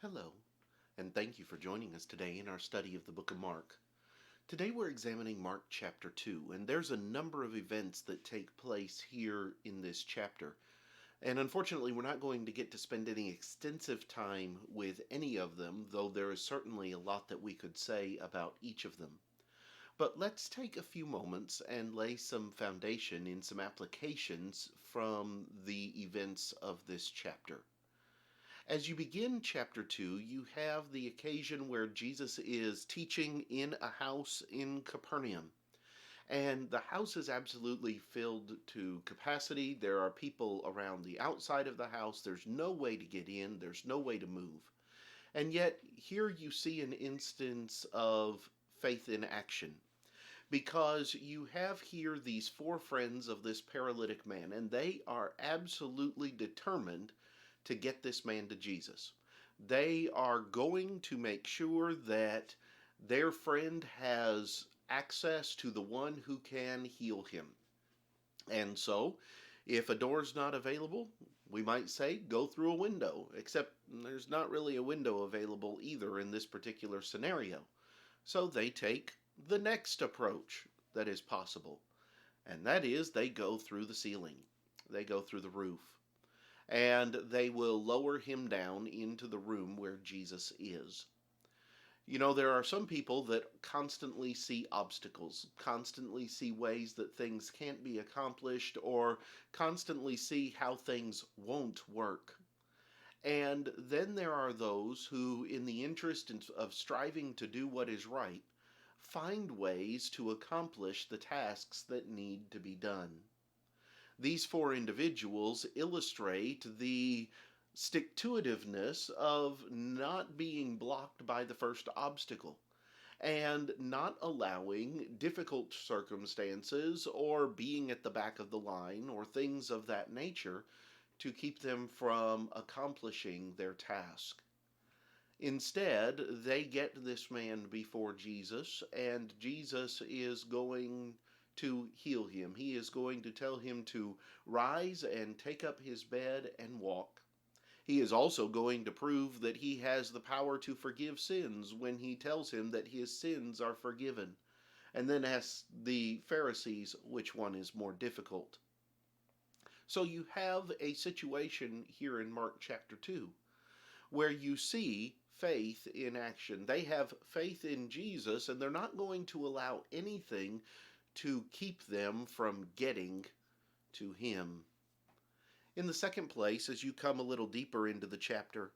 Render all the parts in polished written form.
Hello, and thank you for joining us today in our study of the book of Mark. Today we're examining Mark chapter 2, and there's a number of events that take place here in this chapter. And unfortunately, we're not going to get to spend any extensive time with any of them, though there is certainly a lot that we could say about each of them. But let's take a few moments and lay some foundation in some applications from the events of this chapter. As you begin chapter 2, you have the occasion where Jesus is teaching in a house in Capernaum. And the house is absolutely filled to capacity. There are people around the outside of the house. There's no way to get in, there's no way to move. And yet, here you see an instance of faith in action. Because you have here these four friends of this paralytic man, and they are absolutely determined to get this man to Jesus. They are going to make sure that their friend has access to the one who can heal him. And so, if a door's not available, we might say go through a window, except there's not really a window available either in this particular scenario. So they take the next approach that is possible, and that is they go through the ceiling, they go through the roof, and they will lower him down into the room where Jesus is. You know, there are some people that constantly see obstacles, constantly see ways that things can't be accomplished, or constantly see how things won't work. And then there are those who, in the interest of striving to do what is right, find ways to accomplish the tasks that need to be done. These four individuals illustrate the stick to itiveness of not being blocked by the first obstacle and not allowing difficult circumstances or being at the back of the line or things of that nature to keep them from accomplishing their task. Instead, they get this man before Jesus, and Jesus is going to heal him. He is going to tell him to rise and take up his bed and walk. He is also going to prove that he has the power to forgive sins when he tells him that his sins are forgiven, and then asks the Pharisees which one is more difficult. So you have a situation here in Mark chapter 2 where you see faith in action. They have faith in Jesus, and they're not going to allow anything to keep them from getting to him. In the second place, as you come a little deeper into the chapter,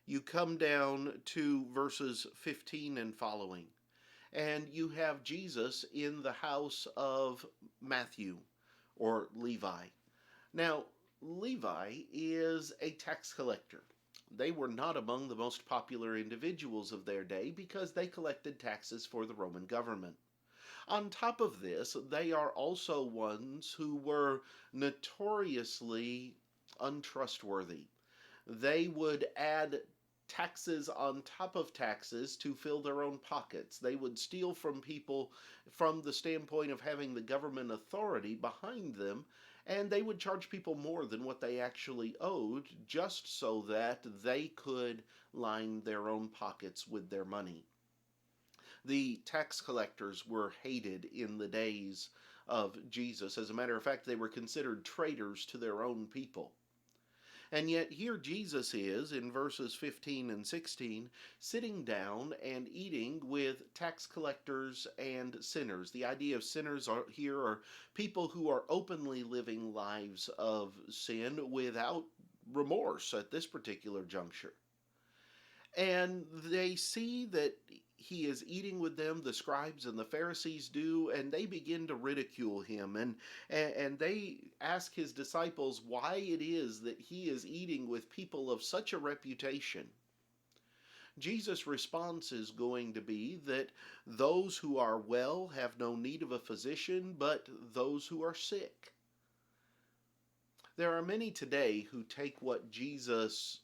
you come down to verses 15 and following, and you have Jesus in the house of Matthew, or Levi. Now, Levi is a tax collector. They were not among the most popular individuals of their day because they collected taxes for the Roman government. On top of this, they are also ones who were notoriously untrustworthy. They would add taxes on top of taxes to fill their own pockets. They would steal from people from the standpoint of having the government authority behind them, and they would charge people more than what they actually owed just so that they could line their own pockets with their money. The tax collectors were hated in the days of Jesus. As a matter of fact, they were considered traitors to their own people. And yet, here Jesus is in verses 15 and 16, sitting down and eating with tax collectors and sinners. The idea of sinners here are people who are openly living lives of sin without remorse at this particular juncture. And they see that he is eating with them, the scribes and the Pharisees do, and they begin to ridicule him. And they ask his disciples why it is that he is eating with people of such a reputation. Jesus' response is going to be that those who are well have no need of a physician, but those who are sick. There are many today who take what Jesus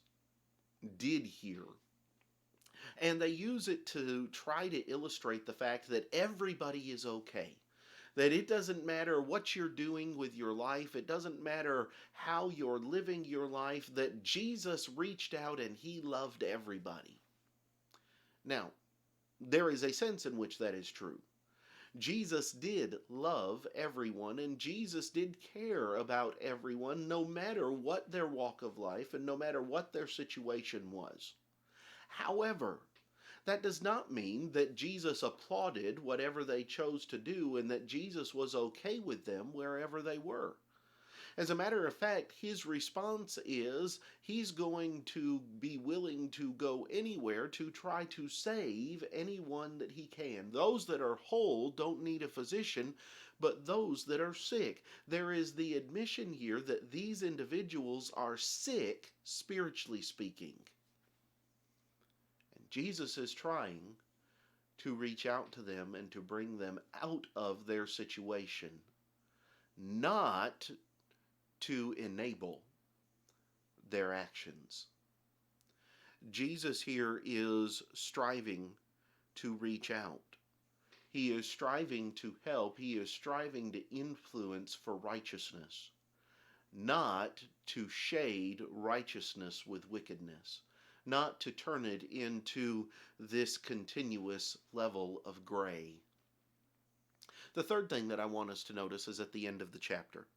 did here and they use it to try to illustrate the fact that everybody is okay. That it doesn't matter what you're doing with your life, it doesn't matter how you're living your life, that Jesus reached out and he loved everybody. Now, there is a sense in which that is true. Jesus did love everyone, and Jesus did care about everyone, no matter what their walk of life and no matter what their situation was. However, that does not mean that Jesus applauded whatever they chose to do and that Jesus was okay with them wherever they were. As a matter of fact, his response is he's going to be willing to go anywhere to try to save anyone that he can. Those that are whole don't need a physician, but those that are sick. There is the admission here that these individuals are sick, spiritually speaking. And Jesus is trying to reach out to them and to bring them out of their situation, not to enable their actions. Jesus here is striving to reach out. He is striving to help. He is striving to influence for righteousness, not to shade righteousness with wickedness, not to turn it into this continuous level of gray. The third thing that I want us to notice is at the end of the chapter.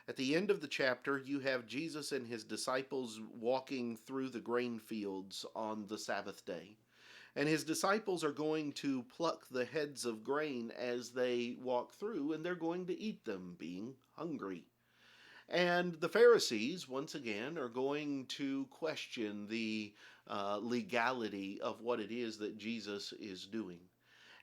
At the end of the chapter, you have Jesus and his disciples walking through the grain fields on the Sabbath day. And his disciples are going to pluck the heads of grain as they walk through, and they're going to eat them, being hungry. And the Pharisees, once again, are going to question the legality of what it is that Jesus is doing.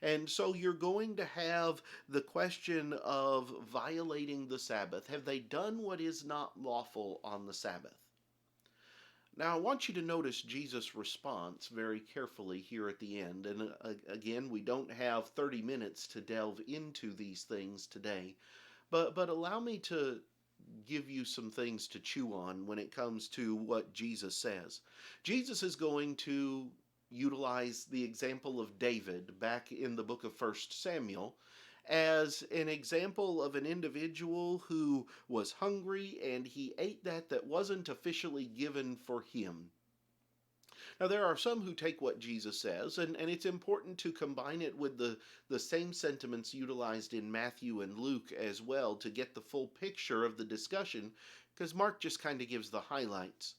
And so you're going to have the question of violating the Sabbath. Have they done what is not lawful on the Sabbath? Now, I want you to notice Jesus' response very carefully here at the end. And again, we don't have 30 minutes to delve into these things today. But allow me to give you some things to chew on when it comes to what Jesus says. Jesus is going to utilize the example of David back in the book of 1 Samuel as an example of an individual who was hungry and he ate that wasn't officially given for him. Now, there are some who take what Jesus says, and it's important to combine it with the same sentiments utilized in Matthew and Luke as well to get the full picture of the discussion, because Mark just kind of gives the highlights.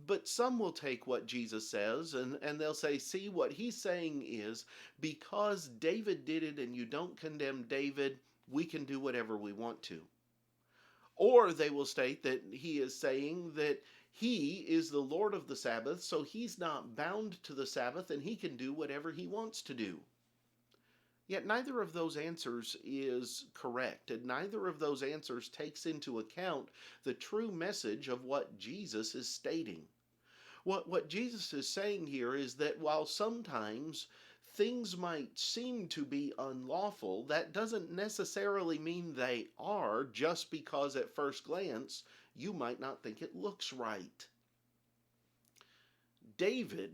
But some will take what Jesus says and they'll say, see, what he's saying is because David did it and you don't condemn David, we can do whatever we want to. Or they will state that he is saying that he is the Lord of the Sabbath, so he's not bound to the Sabbath and he can do whatever he wants to do. Yet neither of those answers is correct, and neither of those answers takes into account the true message of what Jesus is stating. What Jesus is saying here is that while sometimes things might seem to be unlawful, that doesn't necessarily mean they are, just because at first glance you might not think it looks right. David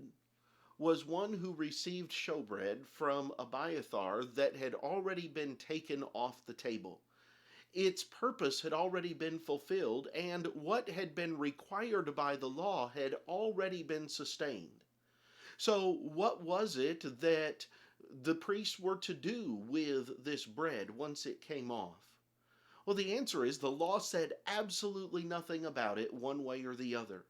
was one who received showbread from Abiathar that had already been taken off the table. Its purpose had already been fulfilled, and what had been required by the law had already been sustained. So what was it that the priests were to do with this bread once it came off? Well, the answer is the law said absolutely nothing about it one way or the other.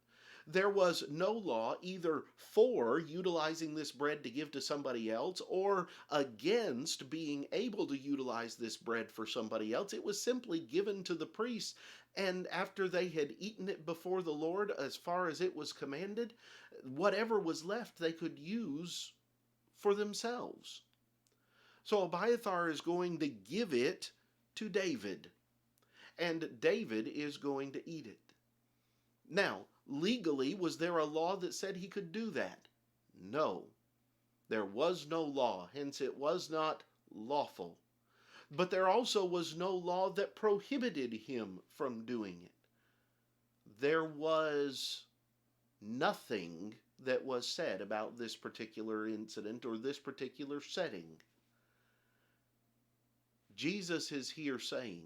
There was no law either for utilizing this bread to give to somebody else or against being able to utilize this bread for somebody else. It was simply given to the priests, and after they had eaten it before the Lord as far as it was commanded, whatever was left they could use for themselves. So Abiathar is going to give it to David, and David is going to eat it. Now, legally, was there a law that said he could do that? No. There was no law, hence it was not lawful. But there also was no law that prohibited him from doing it. There was nothing that was said about this particular incident or this particular setting. Jesus is here saying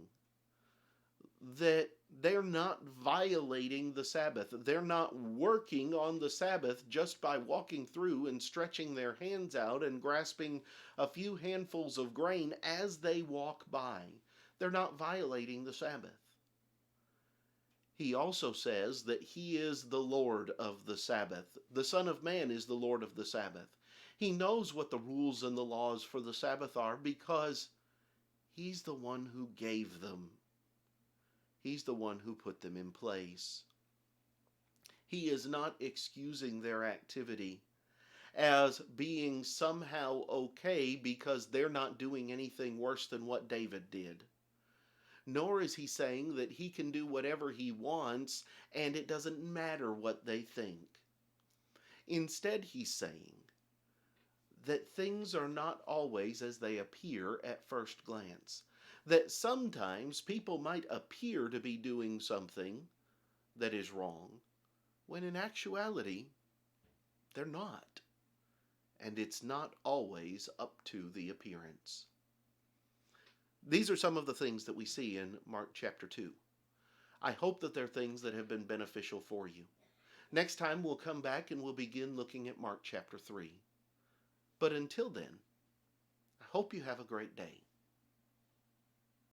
that they're not violating the Sabbath. They're not working on the Sabbath just by walking through and stretching their hands out and grasping a few handfuls of grain as they walk by. They're not violating the Sabbath. He also says that he is the Lord of the Sabbath. The Son of Man is the Lord of the Sabbath. He knows what the rules and the laws for the Sabbath are because he's the one who gave them. He's the one who put them in place. He is not excusing their activity as being somehow okay because they're not doing anything worse than what David did. Nor is he saying that he can do whatever he wants and it doesn't matter what they think. Instead, he's saying that things are not always as they appear at first glance. That sometimes people might appear to be doing something that is wrong, when in actuality, they're not. And it's not always up to the appearance. These are some of the things that we see in Mark chapter 2. I hope that they're things that have been beneficial for you. Next time we'll come back and we'll begin looking at Mark chapter 3. But until then, I hope you have a great day.